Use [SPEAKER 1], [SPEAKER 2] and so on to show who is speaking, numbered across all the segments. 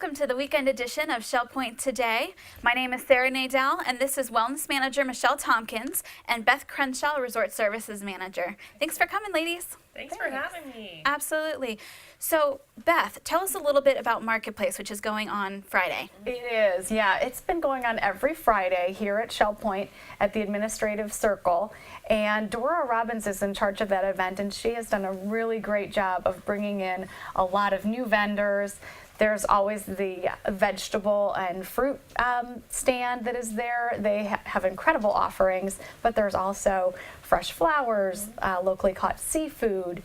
[SPEAKER 1] welcome to the weekend edition of Shell Point Today. My name is Sarah Nadell, and this is Wellness Manager Michelle Tompkins and Beth Crenshaw, Resort Services Manager. Thanks for coming, ladies.
[SPEAKER 2] Thanks for having me.
[SPEAKER 1] Absolutely. So, Beth, tell us a little bit about Marketplace, which is going on Friday.
[SPEAKER 3] It is, yeah. It's been going on every Friday here at Shell Point at the Administrative Circle. And Dora Robbins is in charge of that event, and she has done a really great job of bringing in a lot of new vendors. There's always the vegetable and fruit stand that is there. They have incredible offerings, but there's also fresh flowers, locally caught seafood,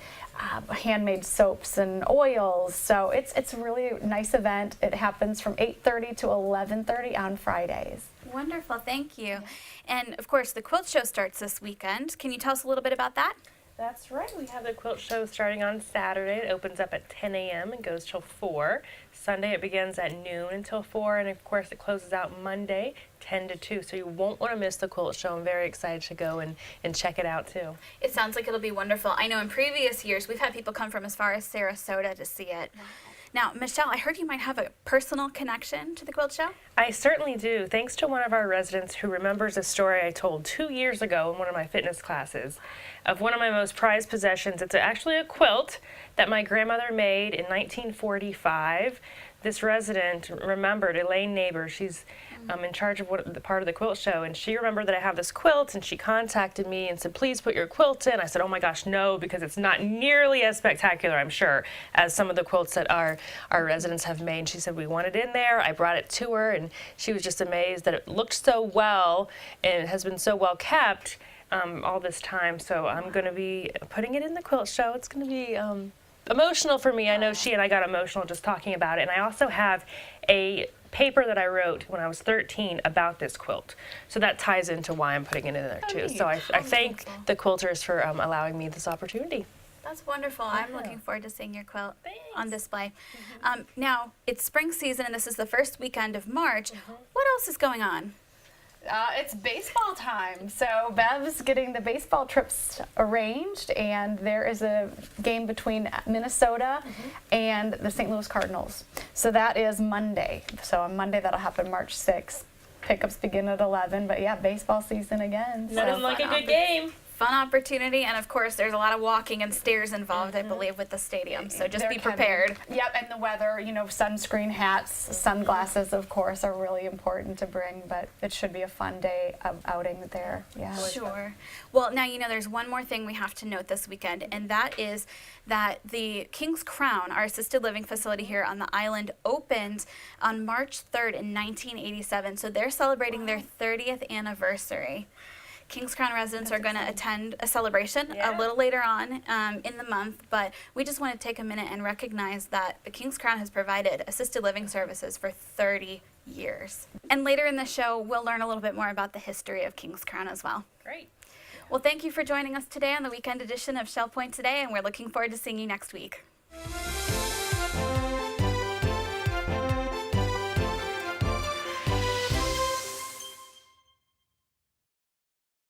[SPEAKER 3] handmade soaps and oils. So it's a really nice event. It happens from 8:30 to 11:30 on Fridays.
[SPEAKER 1] Wonderful, thank you. And of course, the quilt show starts this weekend. Can you tell us a little bit about that?
[SPEAKER 2] That's right. We have the quilt show starting on Saturday. It opens up at 10 a.m. and goes till 4. Sunday it begins at noon until 4, and of course it closes out Monday 10 to 2. So you won't want to miss the quilt show. I'm very excited to go and check it out too.
[SPEAKER 1] It sounds like it'll be wonderful. I know in previous years we've had people come from as far as Sarasota to see it. Now, Michelle, I heard you might have a personal connection to the quilt show.
[SPEAKER 2] I certainly do, thanks to one of our residents who remembers a story I told 2 years ago in one of my fitness classes of one of my most prized possessions. It's actually a quilt that my grandmother made in 1945. This resident remembered, Elaine Neighbor, she's in charge of the part of the quilt show, and she remembered that I have this quilt, and she contacted me and said, please put your quilt in. I said, oh my gosh, no, because it's not nearly as spectacular, I'm sure, as some of the quilts that our residents have made. And she said, we want it in there. I brought it to her, and she was just amazed that it looked so well and it has been so well kept all this time. So I'm going to be putting it in the quilt show. It's going to be emotional for me. I know she and I got emotional just talking about it. And I also have a paper that I wrote when I was 13 about this quilt. So that ties into why I'm putting it in there too. So I thank the quilters for allowing me this opportunity.
[SPEAKER 1] That's wonderful. I'm looking forward to seeing your quilt on display.
[SPEAKER 2] Mm-hmm.
[SPEAKER 1] Now, it's spring season, and this is the first weekend of March. What else is going on?
[SPEAKER 3] It's baseball time. So Bev's getting the baseball trips arranged, and there is a game between Minnesota and the St. Louis Cardinals. So that is Monday. So on Monday, that'll happen March 6th. Pickups begin at 11, but yeah, baseball season again.
[SPEAKER 2] Nothing like a good game.
[SPEAKER 1] Fun opportunity, and of course there's a lot of walking and stairs involved, I believe, with the stadium, so just be prepared.
[SPEAKER 3] Yep, and the weather, you know, sunscreen, hats, sunglasses, of course, are really important to bring, but it should be a fun day of outing there. Yeah.
[SPEAKER 1] Sure. Well, now, you know, there's one more thing we have to note this weekend, and that is that the King's Crown, our assisted living facility here on the island, opened on March 3rd in 1987, so they're celebrating their 30th anniversary. Kings Crown residents are going to attend a celebration a little later on in the month, but we just want to take a minute and recognize that the Kings Crown has provided assisted living services for 30 years. And later in the show, we'll learn a little bit more about the history of Kings Crown as well.
[SPEAKER 2] Great.
[SPEAKER 1] Well, thank you for joining us today on the weekend edition of Shell Point Today, and we're looking forward to seeing you next week.